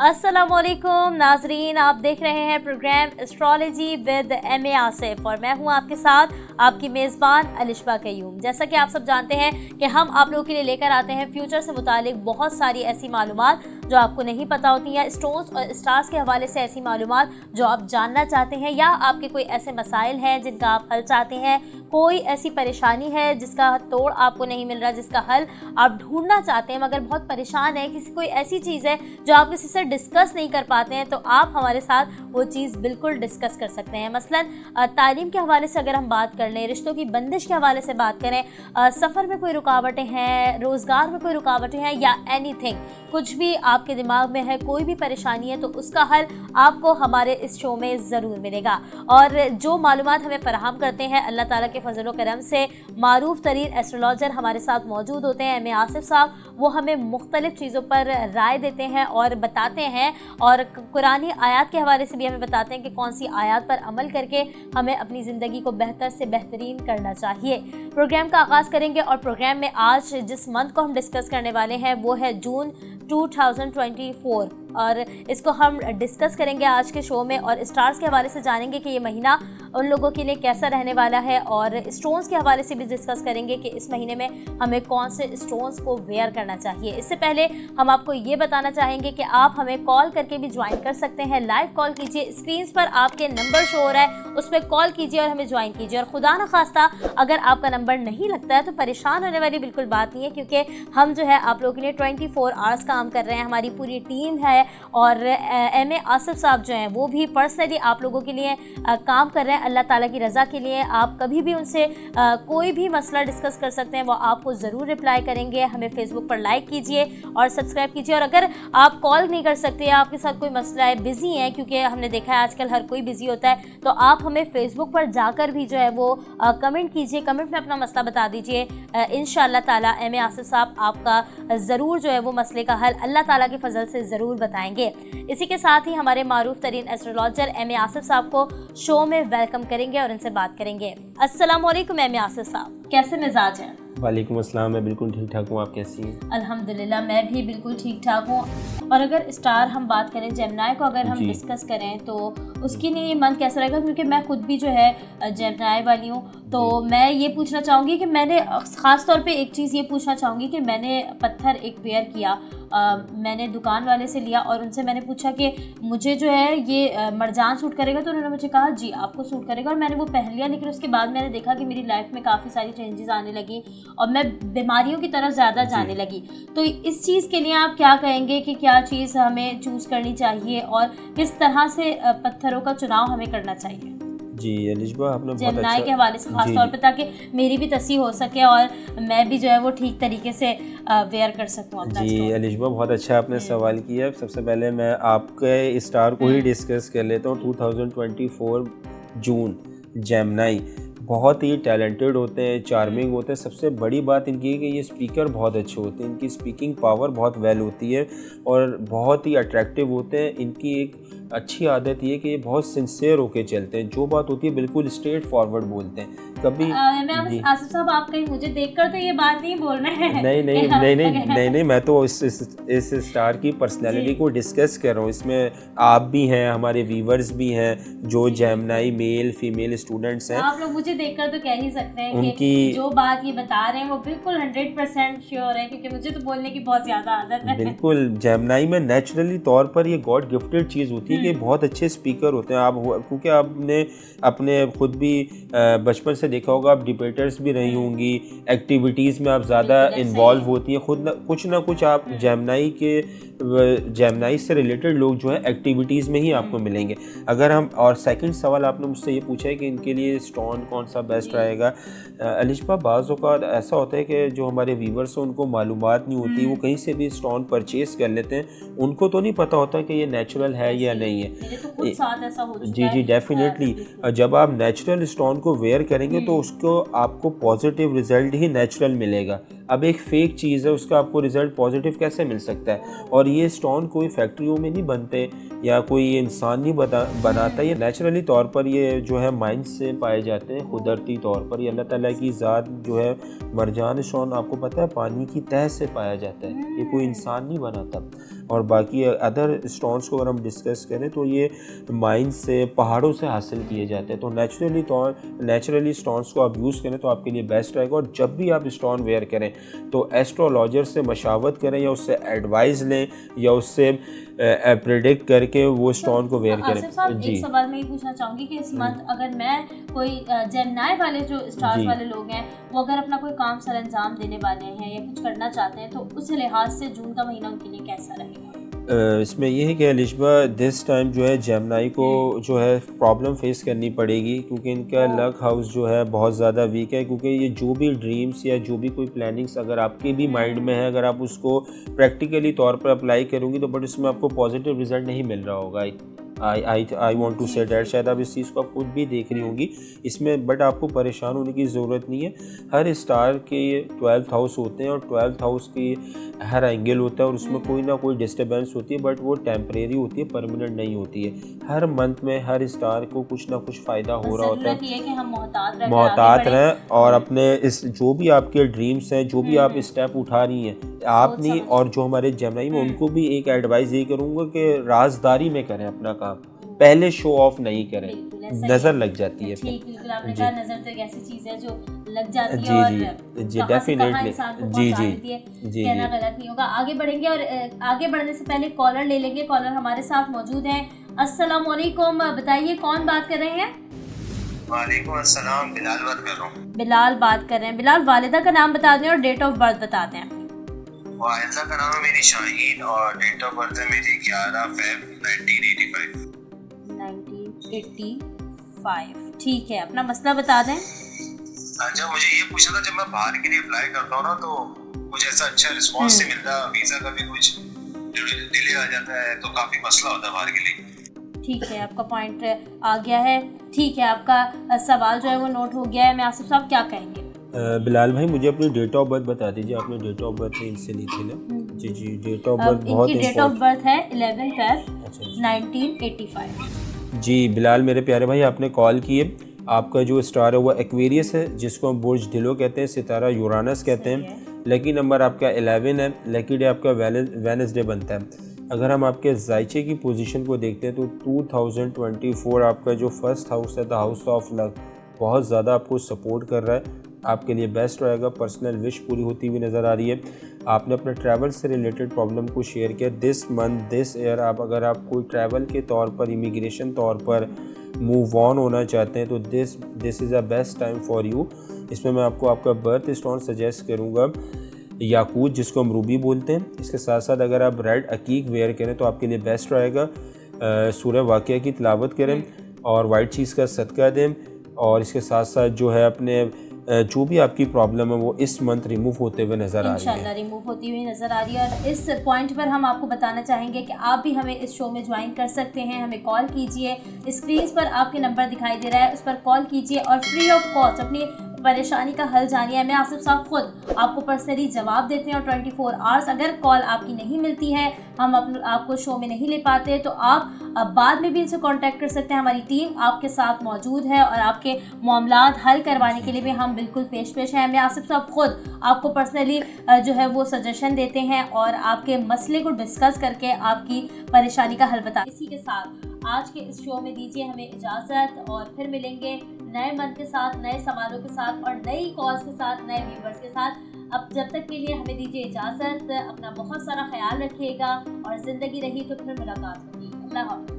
अस्सलामुअलैकुम नाजरीन, आप देख रहे हैं program astrology with M A. Asif और मैं हूं आपके साथ आपकी मेज़बान अलिशबा कयूम। जैसा कि आप सब जानते हैं कि हम आप लोगों के लिए लेकर आते हैं फ्यूचर से मुतालिक बहुत सारी ऐसी मालूमात जो आपको नहीं पता होती हैं, स्टोन्स और स्टार्स के हवाले से ऐसी मालूमात जो आप जानना चाहते हैं, या आपके कोई ऐसे मसाइल हैं जिनका आप हल चाहते हैं, कोई ऐसी परेशानी है जिसका तोड़ आपको नहीं मिल रहा, जिसका हल आप ढूंढना चाहते हैं मगर बहुत परेशान है, किसी कोई ऐसी चीज़ है जो आप किसी से डिस्कस नहीं कर पाते हैं, तो आप हमारे साथ वो चीज़ बिल्कुल डिस्कस कर सकते हैं। मसलन तालीम के हवाले से अगर हम बात कर लें, रिश्तों की बंदिश के हवाले से बात करें, सफ़र में कोई रुकावटें हैं, रोज़गार में कोई रुकावटें हैं, या एनीथिंग, कुछ भी आपके दिमाग में है, कोई भी परेशानी है, तो उसका हल आपको हमारे इस शो में ज़रूर मिलेगा। और जो मालूमात हमें फ़राहम करते हैं अल्लाह ताला के फजल व करम से, मारूफ तरीन एस्ट्रोलॉजर हमारे साथ मौजूद होते हैं एम.ए. आसिफ साहब। वो हमें मुख्तलिफ चीज़ों पर राय देते हैं और बताते हैं, और कुरानी आयात के हवाले से भी हमें बताते हैं कि कौन सी आयात पर अमल करके हमें अपनी ज़िंदगी को बेहतर से बेहतरीन करना चाहिए। प्रोग्राम का आगाज़ करेंगे और प्रोग्राम में आज जिस मंथ को हम डिस्कस करने वाले हैं वो है जून 2024, और इसको हम डिस्कस करेंगे आज के शो में, और स्टार्स के हवाले से जानेंगे कि ये महीना उन लोगों के लिए कैसा रहने वाला है, और स्टोन्स के हवाले से भी डिस्कस करेंगे कि इस महीने में हमें कौन से स्टोन्स को वेयर करना चाहिए। इससे पहले हम आपको ये बताना चाहेंगे कि आप हमें कॉल करके भी ज्वाइन कर सकते हैं। लाइव कॉल कीजिए, स्क्रीन पर आपके नंबर शो हो रहा है, उस पर कॉल कीजिए और हमें ज्वाइन कीजिए। और खुदा न खास्ता अगर आपका नंबर नहीं लगता है तो परेशान होने वाली बिल्कुल बात नहीं है, क्योंकि हम जो है आप लोगों के लिए 24 आवर्स काम कर रहे हैं, हमारी पूरी टीम है, और एम.ए. आसिफ साहब जो हैं वो भी पर्सनली आप लोगों के लिए काम कर रहे हैं अल्लाह ताला की रज़ा के लिए। आप कभी भी उनसे कोई भी मसला डिस्कस कर सकते हैं, वो आपको ज़रूर रिप्लाई करेंगे। हमें फेसबुक पर लाइक कीजिए और सब्सक्राइब कीजिए। और अगर आप कॉल नहीं कर सकते या आपके साथ कोई मसला है, बिज़ी हैं, क्योंकि हमने देखा है आजकल हर कोई बिज़ी होता है, तो आप हमें फेसबुक पर जाकर भी जो है वो कमेंट कीजिए, कमेंट में अपना मसला बता दीजिए। इंशाअल्लाह ताला एम.ए. आसिफ साहब आपका ज़रूर जो है वो मसले का हल अल्लाह ताला के फजल से ज़रूर बताएंगे। इसी के साथ ही हमारे मारूफ तरीन एस्ट्रोलॉजर एम.ए. आसिफ साहब को शो में वेलकम करेंगे और उनसे बात करेंगे। अस्सलाम वालेकुम एम.ए. आसिफ साहब, कैसे मिजाज हैं? वालेकुम अस्सलाम, मैं बिल्कुल ठीक ठाक हूँ, आप कैसी हैं? अल्हम्दुलिल्लाह मैं भी बिल्कुल ठीक ठाक हूँ। और अगर स्टार हम बात करें, जेमिनी को अगर हम डिस्कस करें तो उसके लिए मंथ कैसा रहेगा, क्योंकि मैं खुद भी जो है जेमिनी वाली हूँ, तो मैं ये पूछना चाहूँगी कि मैंने ख़ास तौर पे एक चीज़ ये पूछना चाहूँगी कि मैंने पत्थर एक वेयर किया, मैंने दुकान वाले से लिया और उनसे मैंने पूछा कि मुझे जो है ये मरजान सूट करेगा, तो उन्होंने मुझे कहा जी आपको सूट करेगा, और मैंने वो पहन लिया। लेकिन उसके बाद मैंने देखा कि मेरी लाइफ में काफ़ी सारी चेंजेस आने लगी और मैं बीमारियों की तरफ ज़्यादा जाने लगी। तो इस चीज़ के लिए आप क्या कहेंगे कि क्या चीज़ हमें चूज़ करनी चाहिए और किस तरह से पत्थरों का चुनाव हमें करना चाहिए? जी अलिशबा, आपने बहुत जेमिनी अच्छा के हवाले से खास तौर पे, ताकि मेरी भी तस्वीर हो सके और मैं भी जो है वो ठीक तरीके से वेयर कर सकूं अपना। जी अलिशबा, बहुत अच्छा आपने सवाल किया। सबसे पहले मैं आपके स्टार को ही डिस्कस कर लेता हूँ। 2024 जून, जेमिनी बहुत ही टैलेंटेड होते हैं, चार्मिंग होते हैं। सबसे बड़ी बात इनकी है कि ये स्पीकर बहुत अच्छे होते हैं, इनकी स्पीकिंग पावर बहुत वेल होती है और बहुत ही अट्रैक्टिव होते हैं। इनकी एक अच्छी आदत ये कि ये बहुत सिंसियर होके चलते हैं, जो बात होती है बिल्कुल स्ट्रेट फॉरवर्ड बोलते हैं। कभी आसिफ साहब आप कहीं मुझे देखकर तो ये बात नहीं बोल रहे हैं? नहीं, मैं तो इस स्टार की पर्सनैलिटी को डिस्कस कर रहा हूँ। इसमें आप भी हैं, हमारे व्यूवर्स भी हैं जो जेमिनी मेल फीमेल स्टूडेंट्स हैं। आप लोग मुझे देखकर तो कह ही सकते हैं कि जो बात ये बता रहे हैं वो बिल्कुल 100% श्योर है, क्योंकि मुझे तो बोलने की बहुत ज़्यादा आदत है। बिल्कुल, जेमिनी में नेचुरली तौर पर ये गॉड गिफ्टेड चीज़ होती है कि बहुत अच्छे स्पीकर होते हैं। आप क्योंकि आपने अपने खुद भी बचपन से देखा होगा, आप डिबेटर्स भी रही होंगी, एक्टिविटीज़ में आप ज़्यादा इन्वॉल्व होती हैं, खुद कुछ ना कुछ आप जेमिनी से रिलेटेड लोग जो है एक्टिविटीज़ में ही आपको मिलेंगे। अगर हम, और सेकंड सवाल आपने मुझसे ये पूछा है कि इनके लिए स्टोन कौन सा बेस्ट रहेगा। अलिशबा, बाज़ औक़ात ऐसा होता है कि जो हमारे व्यूवर्स हैं उनको मालूमात नहीं होती, वो कहीं से भी स्टोन परचेज़ कर लेते हैं, उनको तो नहीं पता होता कि ये नेचुरल है या नहीं है। जी डेफिनेटली, जब आप नेचुरल स्टोन को वेयर करेंगे तो उसको आपको पॉजिटिव रिजल्ट ही नेचुरल मिलेगा। अब एक फ़ेक चीज़ है, उसका आपको रिज़ल्ट पॉजिटिव कैसे मिल सकता है? और ये स्टोन कोई फैक्ट्रियों में नहीं बनते या कोई इंसान नहीं बनाता, ये नेचुरली तौर पर ये जो है माइंस से पाए जाते हैं, कुदरती तौर पर। ये अल्लाह ताला की ज़ात जो है, मरजान स्टोन आपको पता है पानी की तह से पाया जाता है, ये कोई इंसान नहीं बनाता। और बाकी अदर स्टोन्स को अगर हम डिस्कस करें तो ये माइंस से, पहाड़ों से हासिल किए जाते हैं। तो नेचुरली स्टोन्स को आप यूज़ करें तो आपके लिए बेस्ट रहेगा। और जब भी आप स्टोन वेयर करें तो एस्ट्रोलॉजर से मशावत करें या उससे एडवाइस लें या उससे प्रेडिक्ट करके वो स्टोन को वेयर करें। जी, एक सवाल मैं ये पूछना चाहूँगी कि इस मंथ अगर मैं कोई जेमिनी वाले जो स्टार्स वाले लोग हैं, वो अगर अपना कोई काम सर अंजाम देने वाले हैं या कुछ करना चाहते हैं तो उस लिहाज से जून का महीना उनके लिए कैसा रहेगा? इसमें ये है कि अलिशबा दिस टाइम जो है जेमिनी को जो है प्रॉब्लम फेस करनी पड़ेगी, क्योंकि इनका लक हाउस जो है बहुत ज़्यादा वीक है। क्योंकि ये जो भी ड्रीम्स या जो भी कोई प्लानिंग्स अगर आपके भी माइंड में है, अगर आप उसको प्रैक्टिकली तौर पर अप्लाई करोगी तो बट इसमें आपको पॉजिटिव रिजल्ट नहीं मिल रहा होगा। I want to say that, शायद आप इस चीज़ को आप खुद भी देख रही होंगी इसमें, बट आपको परेशान होने की ज़रूरत नहीं है। हर स्टार के 12th हाउस होते हैं और 12th हाउस की हर एंगल होता है और उसमें कोई ना कोई डिस्टर्बेंस होती है, बट वो टेम्परेरी होती है, परमानेंट नहीं होती है। हर मंथ में हर स्टार को कुछ ना कुछ फ़ायदा हो रहा होता है। कि हम मोहतात रहें और अपने इस जो भी आपके ड्रीम्स हैं, जो भी आप स्टेप उठा रही हैं, आप नहीं और जो हमारे जेमिनी में उनको भी एक एडवाइस ये करूँगा कि राजदारी में करें अपना काम, पहले शो ऑफ नहीं करें, नज़र लग जाती है। ठीक, बिल्कुल आपने कहा, नज़र तो एक ऐसी चीज़ है जो लग जाती है और जी डेफिनेटली जी कहना गलत नहीं होगा। आगे बढ़ेंगे और आगे बढ़ने से पहले कॉलर ले लेंगे। कॉलर हमारे साथ मौजूद हैं। अस्सलाम वालेकुम, बताइए कौन बात कर रहे हैं? वालेकुम अस्सलाम, बिलाल बात कर रहा हूँ। बिलाल बात कर रहे हैं। बिलाल, वालिदा का नाम बता दें और डेट ऑफ बर्थ बता दें। वालिदा का नाम है मेरी शाहीन और डेट ऑफ बर्थ है मेरी 11 फ़रवरी 1985। ठीक है, अपना मसला बता दें। अच्छा, मुझे ये पूछना था, जब मैं बाहर के लिए अप्लाई करता हूँ ना तो मुझे ऐसा अच्छा रिस्पांस नहीं मिलता, वीज़ा का भी कुछ डिले आ जाता है, तो काफ़ी मसला होता है बाहर के लिए। ठीक है, आपका पॉइंट आ गया है। ठीक है, आपका सवाल जो है वो नोट हो गया है। मैं आसिफ साहब क्या कहेंगे? बिलाल भाई, मुझे अपनी डेट ऑफ बर्थ बता दीजिए। आपने डेट ऑफ बर्थ इनसे ली थी ना? जी, डेट ऑफ बर्थ बहुत इनकी डेट ऑफ बर्थ है 11 फ़रवरी 1985। जी बिलाल मेरे प्यारे भाई, आपने कॉल किए। आपका जो स्टार है वो एक्वेरियस है, जिसको हम बुर्ज ढिलो कहते हैं, सितारा यूरानस कहते हैं। लकी नंबर आपका 11 है। लकी डे आपका वेडनेसडे बनता है। अगर हम आपके जायचे की पोजीशन को देखते हैं तो 2024 आपका जो फर्स्ट हाउस है, द हाउस ऑफ लक, बहुत ज़्यादा आपको सपोर्ट कर रहा है, आपके लिए बेस्ट रहेगा। पर्सनल विश पूरी होती हुई नज़र आ रही है। आपने अपने ट्रैवल से रिलेटेड प्रॉब्लम को शेयर किया। दिस मंथ दिस ईयर अगर आप कोई ट्रैवल के तौर पर, इमिग्रेशन तौर पर मूव ऑन होना चाहते हैं तो this is a best time for you. इसमें मैं आपको आपका बर्थ स्टोन सजेस्ट करूँगा, याकूत, जिसको हम रूबी बोलते हैं। इसके साथ साथ अगर आप रेड अकीक वेयर करें तो आपके लिए बेस्ट रहेगा। सूरह वाक़िया की तिलावत करें और वाइट चीज़ का सदका दें। और इसके साथ साथ जो है अपने जो भी आपकी प्रॉब्लम है वो इस मंथ रिमूव होते हुए नज़र आ रही है, इंशाल्लाह रिमूव होती हुई नज़र आ रही है। और इस पॉइंट पर हम आपको बताना चाहेंगे कि आप भी हमें इस शो में ज्वाइन कर सकते हैं। हमें कॉल कीजिए, स्क्रीन पर आपके नंबर दिखाई दे रहा है, उस पर कॉल कीजिए और फ्री ऑफ कॉस्ट अपनी परेशानी का हल जानिए। मैं आसिफ साहब खुद आपको पर्सनली जवाब देते हैं और 24 आवर्स अगर कॉल आपकी नहीं मिलती है, हम आपको शो में नहीं ले पाते, तो आप बाद में भी इनसे कांटेक्ट कर सकते हैं। हमारी टीम आपके साथ मौजूद है और आपके मामलात हल करवाने के लिए भी हम बिल्कुल पेश हैं। मैं आसिफ साहब खुद आपको पर्सनली जो है वो सजेशन देते हैं और आपके मसले को डिस्कस करके आपकी परेशानी का हल बता। इसी के साथ आज के इस शो में दीजिए हमें इजाज़त और फिर मिलेंगे नए मन के साथ, नए सवालों के साथ और नई कॉल्स के साथ, नए व्यूवर्स के साथ। अब जब तक के लिए हमें दीजिए इजाज़त। अपना बहुत सारा ख्याल रखिएगा और ज़िंदगी रही तो फिर मुलाकात होगी। अल्लाह हाफ़िज़।